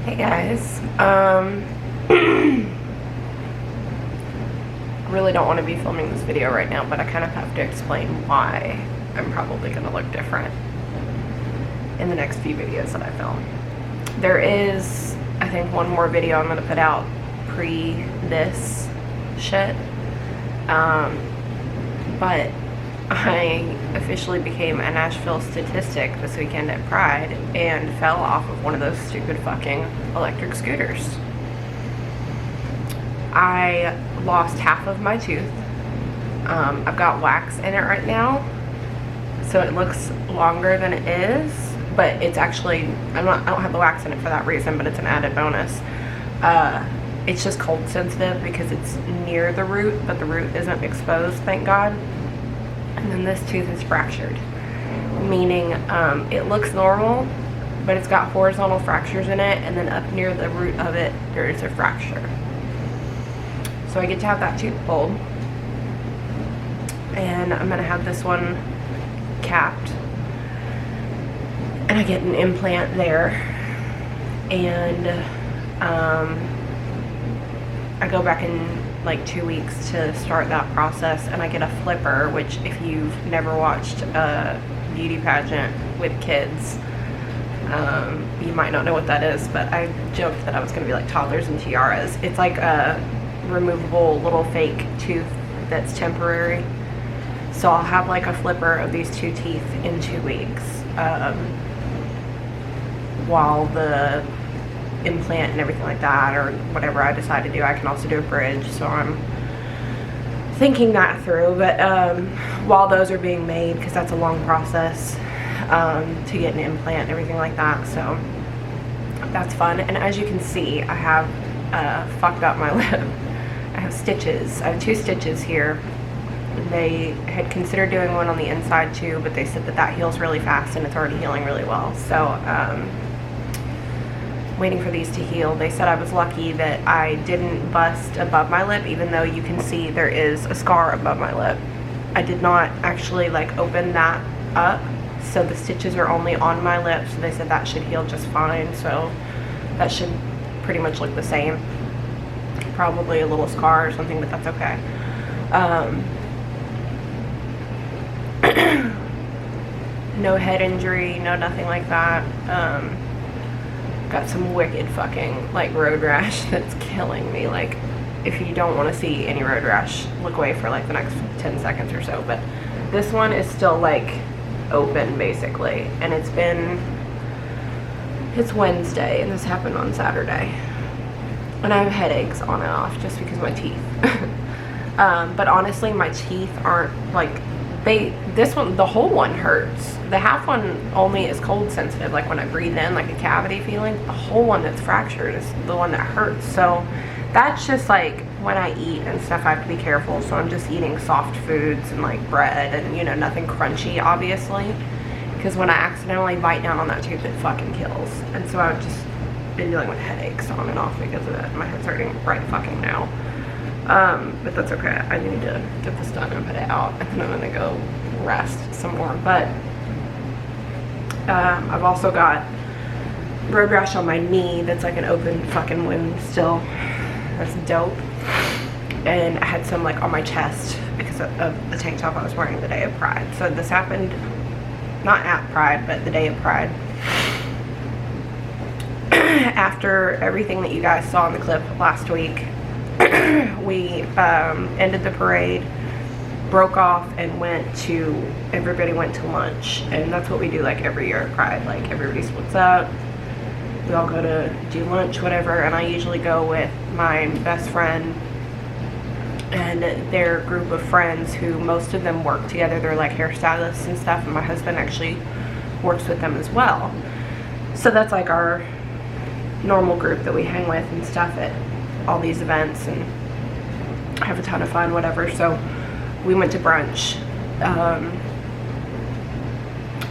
Hey guys, really don't want to be filming this video right now, but I kind of have to explain why I'm probably going to look different in the next few videos that I film. There is, I think, one more video I'm going to put out pre this shit, but I officially became a Nashville statistic this weekend at Pride and fell off of one of those stupid fucking electric scooters. I lost half of my tooth. I've got wax in it right now, so it looks longer than it is, but it's actually, I don't have the wax in it for that reason, but it's an added bonus. It's just cold sensitive because it's near the root, but the root isn't exposed, thank God. And then this tooth is fractured, meaning it looks normal, but it's got horizontal fractures in it, and then up near the root of it there is a fracture. So I get to have that tooth pulled, and I'm gonna have this one capped, and I get an implant there, and I go back in like 2 weeks to start that process, and I get a flipper, which if you've never watched a beauty pageant with kids, you might not know what that is, but I joked that I was going to be like toddlers and tiaras. It's like a removable little fake tooth that's temporary. So I'll have like a flipper of these two teeth in 2 weeks, while the implant and everything like that, or whatever I decide to do. I can also do a bridge, so I'm thinking that through. But while those are being made, because that's a long process to get an implant and everything like that, so that's fun. And as you can see, I have fucked up my lip. I have stitches. I have 2 stitches here. They had considered doing one on the inside too, but they said that that heals really fast and it's already healing really well. So waiting for these to heal. They said I was lucky that I didn't bust above my lip, even though you can see there is a scar above my lip. I did not actually like open that up, so the stitches are only on my lip, so they said that should heal just fine. So that should pretty much look the same. Probably a little scar or something, but that's okay. No head injury, no nothing like that. Got some wicked fucking like road rash that's killing me. Like, if you don't want to see any road rash, look away for like the next 10 seconds or so. But this one is still like open basically, and it's Wednesday and this happened on Saturday, and I have headaches on and off just because of my teeth. But honestly, my teeth aren't like, this one, the whole one hurts. The half one only is cold sensitive, like when I breathe in, like a cavity feeling. The whole one that's fractured is the one that hurts. So that's just like when I eat and stuff, I have to be careful. So I'm just eating soft foods and like bread and, you know, nothing crunchy, obviously, because when I accidentally bite down on that tooth, it fucking kills. And so I've just been dealing with headaches on and off because of it. My head's hurting right fucking now. But that's okay. I need to get this done and put it out, and then I'm gonna go rest some more. But I've also got road rash on my knee that's like an open fucking wound still. That's dope. And I had some like on my chest because of the tank top I was wearing the day of Pride. So this happened not at Pride, but the day of Pride. After everything that you guys saw in the clip last week, we ended the parade, broke off, and everybody went to lunch. And that's what we do like every year at Pride. Like, everybody splits up, we all go to do lunch, whatever. And I usually go with my best friend and their group of friends, who most of them work together. They're like hairstylists and stuff, and my husband actually works with them as well. So that's like our normal group that we hang with and stuff at all these events and have a ton of fun, whatever. So we went to brunch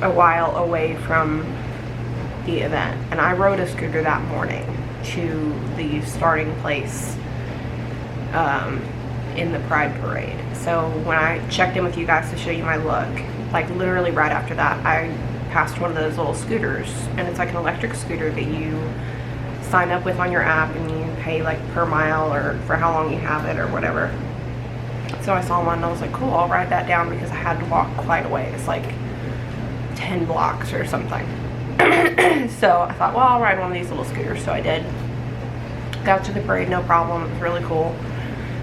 a while away from the event, and I rode a scooter that morning to the starting place in the Pride parade. So when I checked in with you guys to show you my look, like literally right after that, I passed one of those little scooters, and it's like an electric scooter that you sign up with on your app, and you pay like per mile or for how long you have it or whatever. So I saw one and I was like, cool, I'll write that down, because I had to walk quite a ways, like 10 blocks or something. So I thought, well, I'll ride one of these little scooters. So I did. Got to the parade, no problem. It was really cool.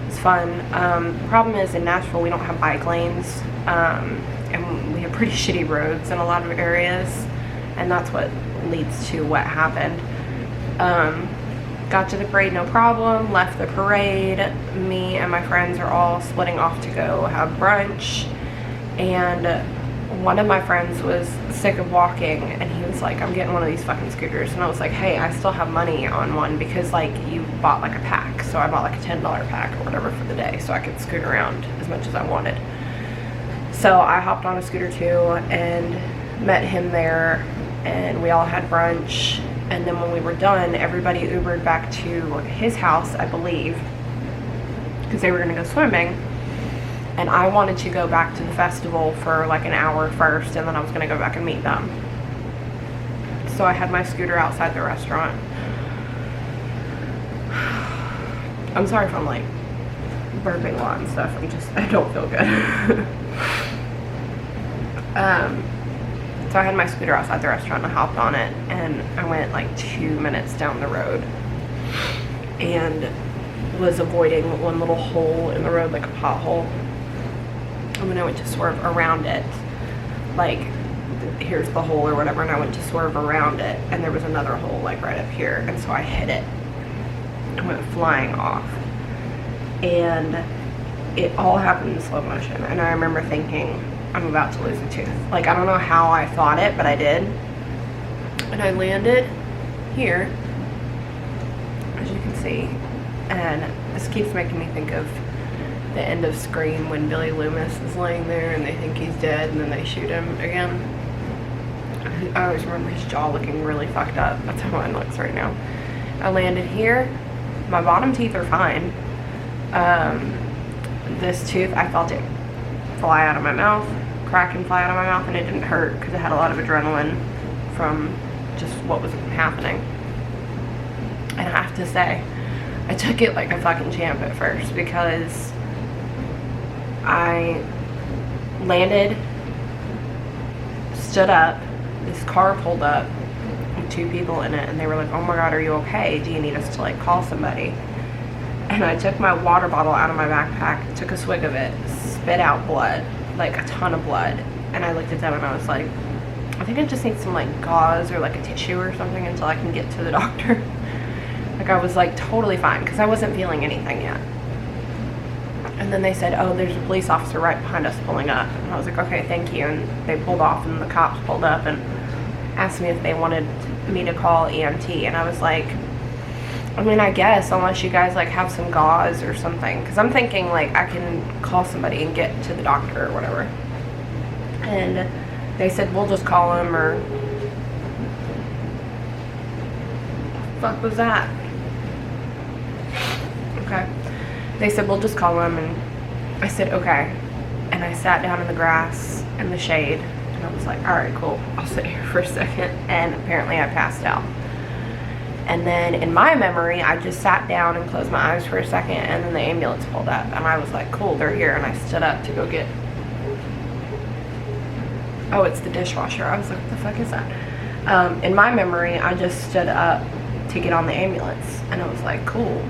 It's fun. The problem is, in Nashville, we don't have bike lanes, and we have pretty shitty roads in a lot of areas, and that's what leads to what happened. Got to the parade, no problem. Left the parade. Me and my friends are all splitting off to go have brunch, and one of my friends was sick of walking, and he was like, I'm getting one of these fucking scooters. And I was like, hey, I still have money on one, because like you bought like a pack. So I bought like a $10 pack or whatever for the day, so I could scoot around as much as I wanted. So I hopped on a scooter too and met him there, and we all had brunch. And then when we were done, everybody Ubered back to his house, I believe, because they were gonna go swimming. And I wanted to go back to the festival for like an hour first, and then I was gonna go back and meet them. So I had my scooter outside the restaurant. I'm sorry if I'm like burping a lot and stuff. I don't feel good. So I had my scooter outside the restaurant, and I hopped on it, and I went like 2 minutes down the road and was avoiding one little hole in the road, like a pothole. And when I went to swerve around it, like, here's the hole or whatever, and I went to swerve around it, and there was another hole like right up here, and so I hit it and went flying off. And it all happened in slow motion, and I remember thinking, I'm about to lose a tooth. Like, I don't know how I thought it, but I did. And I landed here, as you can see, and this keeps making me think of the end of Scream, when Billy Loomis is laying there and they think he's dead, and then they shoot him again. I always remember his jaw looking really fucked up. That's how mine looks right now. I landed here. My bottom teeth are fine. This tooth, I felt it fly out of my mouth, crack and fly out of my mouth, and it didn't hurt because I had a lot of adrenaline from just what was happening. And I have to say, I took it like a fucking champ at first, because I landed, stood up, this car pulled up with 2 people in it, and they were like, oh my god, are you okay? Do you need us to like call somebody? And I took my water bottle out of my backpack, took a swig of it, spit out blood, like a ton of blood. And I looked at them and I was like, I think I just need some like gauze or like a tissue or something until I can get to the doctor. Like, I was like totally fine, because I wasn't feeling anything yet. And then they said, oh, there's a police officer right behind us pulling up. And I was like, okay, thank you. And they pulled off, and the cops pulled up and asked me if they wanted me to call EMT. And I was like, I mean, I guess, unless you guys like have some gauze or something, because I'm thinking like I can call somebody and get to the doctor or whatever. And they said, we'll just call him, or fuck was that? Okay. They said, we'll just call him, and I said, okay. And I sat down in the grass in the shade, and I was like, all right, cool, I'll sit here for a second. And apparently I passed out. And then in my memory, I just sat down and closed my eyes for a second, and then the ambulance pulled up, and I was like, cool, they're here. And I stood up to go get, oh, it's the dishwasher. I was like, what the fuck is that? In my memory, I just stood up to get on the ambulance, and I was like, cool,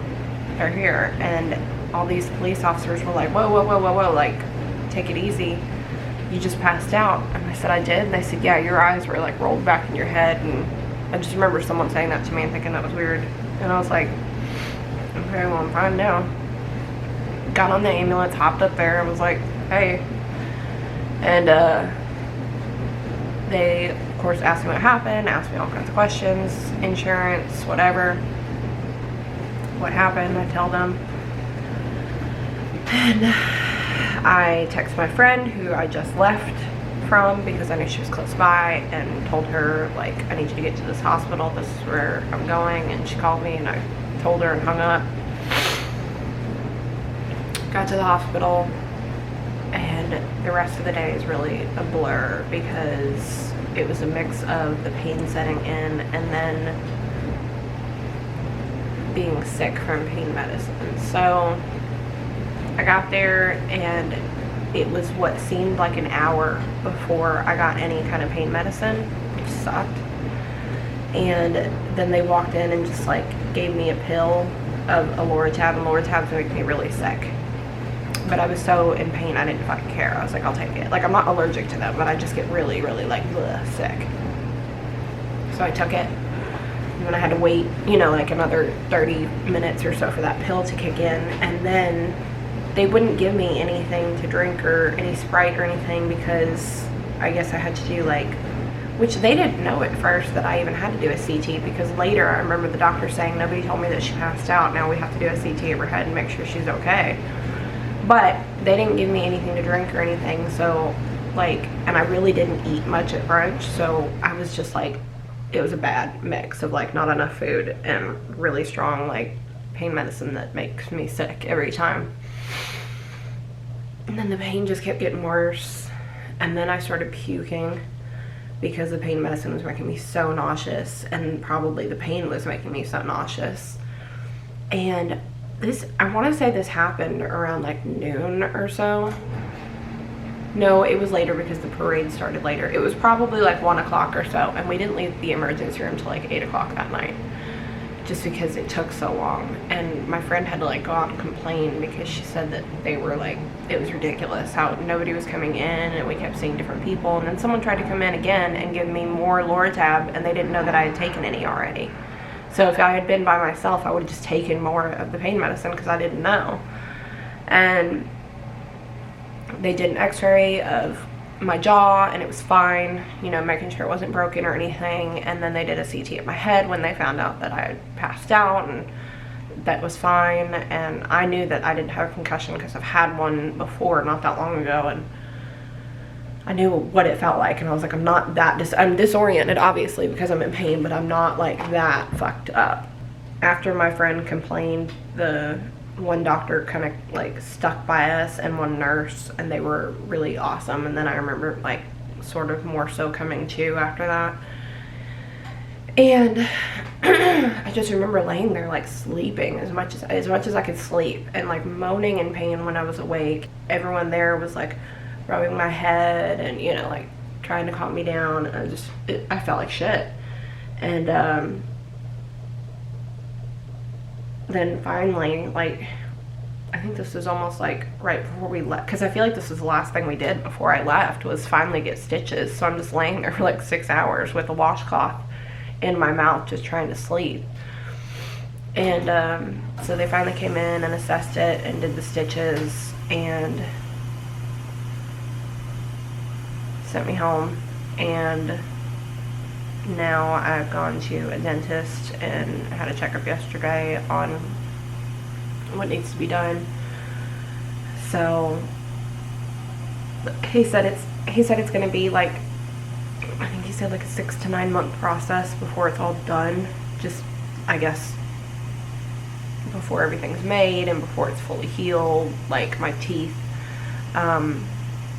they're here. And all these police officers were like, whoa, whoa, whoa, whoa, whoa, like, take it easy, you just passed out. And I said, I did. And they said, yeah, your eyes were like rolled back in your head. And I just remember someone saying that to me and thinking that was weird. And I was like, okay, well, I'm fine now. Got on the ambulance, hopped up there, and was like, hey. And they, of course, asked me what happened, asked me all kinds of questions, insurance, whatever. What happened, I tell them. And I text my friend, who I just left from, because I knew she was close by, and told her, like, I need you to get to this hospital, this is where I'm going. And she called me, and I told her and hung up. Got to the hospital, and the rest of the day is really a blur, because it was a mix of the pain setting in, and then being sick from pain medicine. So I got there, and it was what seemed like an hour before I got any kind of pain medicine, which sucked. And then they walked in and just like gave me a pill of a Loratab, and Loratabs make me really sick. But I was so in pain, I didn't fucking care. I was like, I'll take it. Like, I'm not allergic to them, but I just get really, really like sick. So I took it. And then I had to wait, you know, like another 30 minutes or so for that pill to kick in. And then they wouldn't give me anything to drink or any Sprite or anything, because I guess I had to do like, which they didn't know at first that I even had to do a CT, because later I remember the doctor saying, nobody told me that she passed out. Now we have to do a CT of her head and make sure she's okay. But they didn't give me anything to drink or anything, so like, and I really didn't eat much at brunch, so I was just like, it was a bad mix of like not enough food and really strong like pain medicine that makes me sick every time. And then the pain just kept getting worse, and then I started puking because the pain medicine was making me so nauseous, and probably the pain was making me so nauseous. And this, I want to say this happened around like noon or so. No, it was later because the parade started later. It was probably like 1 o'clock or so, and we didn't leave the emergency room till like 8 o'clock that night, just because it took so long. And my friend had to like go out and complain, because she said that they were like, it was ridiculous how nobody was coming in, and we kept seeing different people. And then someone tried to come in again and give me more Loratab, and they didn't know that I had taken any already. So if I had been by myself, I would have just taken more of the pain medicine, because I didn't know. And they did an x-ray of my jaw, and it was fine, you know, making sure it wasn't broken or anything. And then they did a CT of my head when they found out that I had passed out, and that was fine. And I knew that I didn't have a concussion because I've had one before not that long ago, and I knew what it felt like. And I was like, I'm not that I'm disoriented obviously because I'm in pain, but I'm not like that fucked up. After my friend complained, the one doctor kind of like stuck by us, and one nurse, and they were really awesome. And then I remember like sort of more so coming to after that. And I just remember laying there like sleeping as much as I could sleep, and like moaning in pain when I was awake. Everyone there was like rubbing my head and, you know, like trying to calm me down. I felt like shit. And then finally, like, I think this was almost like right before we left, because I feel like this was the last thing we did before I left, was finally get stitches. So I'm just laying there for like 6 hours with a washcloth in my mouth, just trying to sleep. And so they finally came in and assessed it and did the stitches and sent me home. And now I've gone to a dentist and had a checkup yesterday on what needs to be done. So he said it's gonna be like, I think he said like a 6 to 9 month process before it's all done. Just, I guess, before everything's made and before it's fully healed, like my teeth.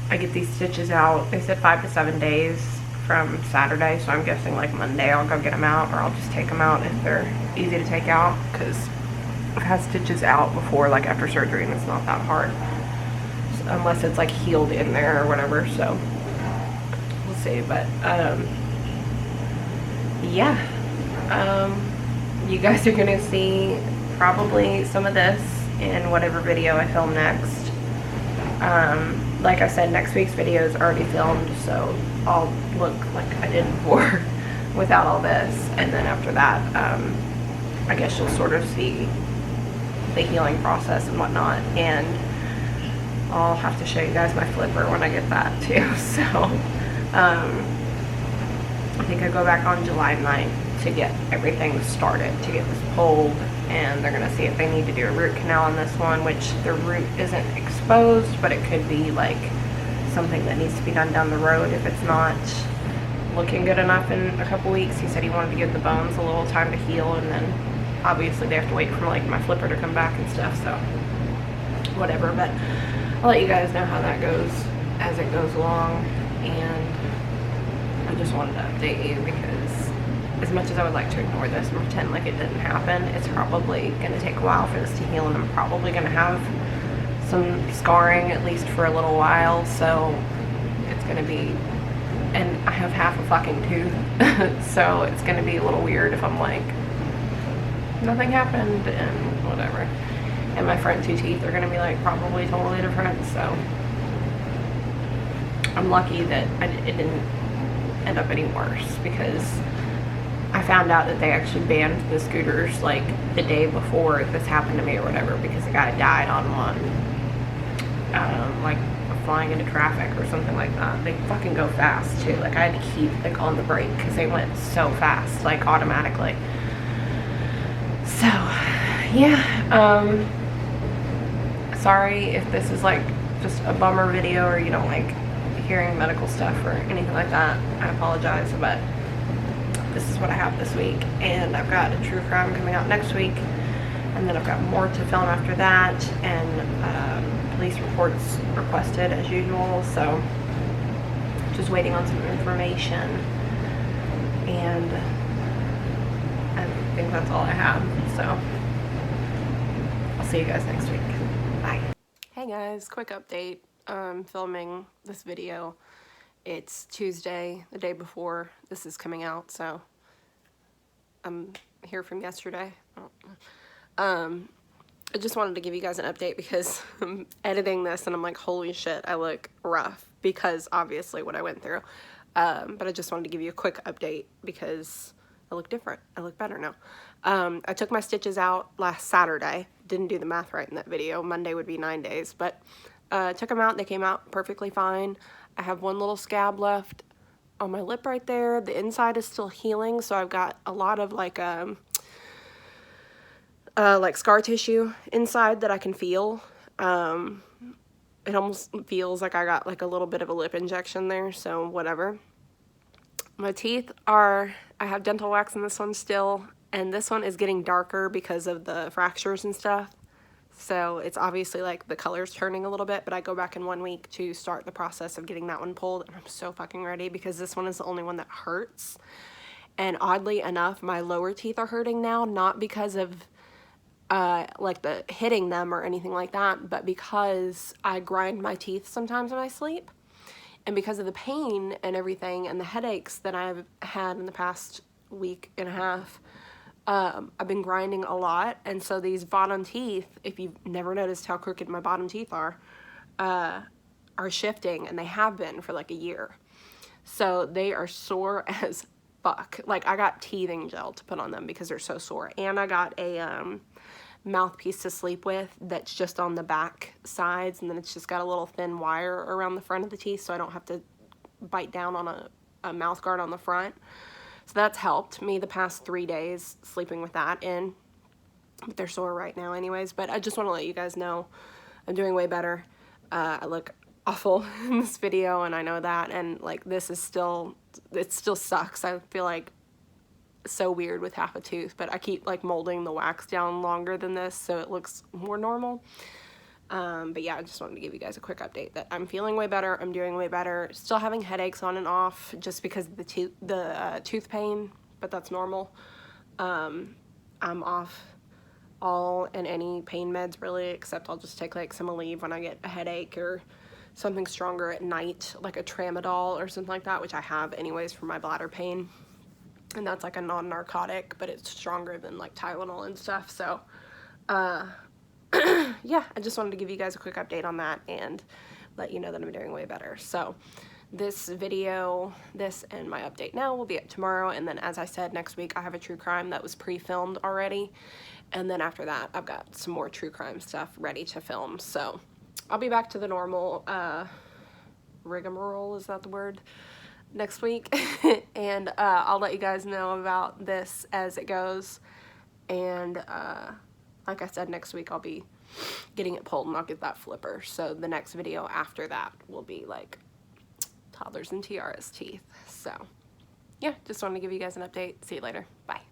I get these stitches out, they said 5 to 7 days from Saturday, so I'm guessing like Monday I'll go get them out, or I'll just take them out if they're easy to take out, because I've had stitches out before, like after surgery, and it's not that hard, so, unless it's like healed in there or whatever. So we'll see. But yeah, you guys are gonna see probably some of this in whatever video I film next. Like I said, next week's video is already filmed, so I'll look like I did before without all this. And then after that, I guess you'll sort of see the healing process and whatnot. And I'll have to show you guys my flipper when I get that too. So I think I go back on July 9th to get everything started, to get this pulled. And they're gonna see if they need to do a root canal on this one, which the root isn't exposed, but it could be like something that needs to be done down the road if it's not looking good enough in a couple weeks. He said he wanted to give the bones a little time to heal, and then obviously they have to wait for like my flipper to come back and stuff, so whatever. But I'll let you guys know how that goes as it goes along. And I just wanted to update you because as much as I would like to ignore this and pretend like it didn't happen, it's probably going to take a while for this to heal, and I'm probably going to have some scarring at least for a little while, so it's going to be, and I have half a fucking tooth, so it's going to be a little weird if I'm like, nothing happened and whatever. And my front 2 teeth are going to be like probably totally different, so I'm lucky that it didn't end up any worse, because I found out that they actually banned the scooters like the day before this happened to me or whatever, because the guy died on one, like flying into traffic or something like that. They fucking go fast too. Like I had to keep like on the brake because they went so fast, like automatically. So yeah, sorry if this is like just a bummer video, or you don't like hearing medical stuff or anything like that. I apologize, but this is what I have this week, and I've got a true crime coming out next week, and then I've got more to film after that, and police reports requested as usual, so just waiting on some information, and I think that's all I have, so I'll see you guys next week. Bye. Hey guys, quick update. Filming this video. It's Tuesday, the day before this is coming out, so I'm here from yesterday. I just wanted to give you guys an update because I'm editing this and I'm like, holy shit, I look rough, because obviously what I went through. But I just wanted to give you a quick update because I look different. I look better now. I took my stitches out last Saturday. Didn't do the math right in that video. Monday would be 9 days, but took them out. They came out perfectly fine. I have one little scab left on my lip right there. The inside is still healing, so I've got a lot of like scar tissue inside that I can feel. It almost feels like I got like a little bit of a lip injection there, so whatever. My teeth are, I have dental wax in this one still, and this one is getting darker because of the fractures and stuff. So it's obviously like the color's turning a little bit, but I go back in 1 week to start the process of getting that one pulled, and I'm so fucking ready because this one is the only one that hurts. And oddly enough, my lower teeth are hurting now, not because of like the hitting them or anything like that, but because I grind my teeth sometimes when I sleep, and because of the pain and everything and the headaches that I've had in the past week and a half. I've been grinding a lot, and so these bottom teeth, if you've never noticed how crooked my bottom teeth are shifting, and they have been for like a year. So they are sore as fuck. Like I got teething gel to put on them because they're so sore, and I got a mouthpiece to sleep with that's just on the back sides, and then it's just got a little thin wire around the front of the teeth, so I don't have to bite down on a mouth guard on the front. So that's helped me the past 3 days, sleeping with that in. But they're sore right now anyways. But I just want to let you guys know I'm doing way better. I look awful in this video, and I know that. And like this is still, it still sucks. I feel like so weird with half a tooth. But I keep like molding the wax down longer than this so it looks more normal. But yeah, I just wanted to give you guys a quick update that I'm feeling way better. I'm doing way better. Still having headaches on and off just because of the tooth pain, but that's normal. I'm off all and any pain meds really, except I'll just take like some Aleve when I get a headache or something stronger at night, like a Tramadol or something like that, which I have anyways for my bladder pain. And that's like a non-narcotic, but it's stronger than like Tylenol and stuff. So, yeah, I just wanted to give you guys a quick update on that and let you know that I'm doing way better. So this video, this and my update now will be up tomorrow, and then as I said, next week I have a true crime that was pre-filmed already, and then after that I've got some more true crime stuff ready to film. So I'll be back to the normal rigmarole, is that the word, next week. And I'll let you guys know about this as it goes, and like I said, next week I'll be getting it pulled and I'll get that flipper. So the next video after that will be like toddlers and tiaras teeth. So yeah, just wanted to give you guys an update. See you later. Bye.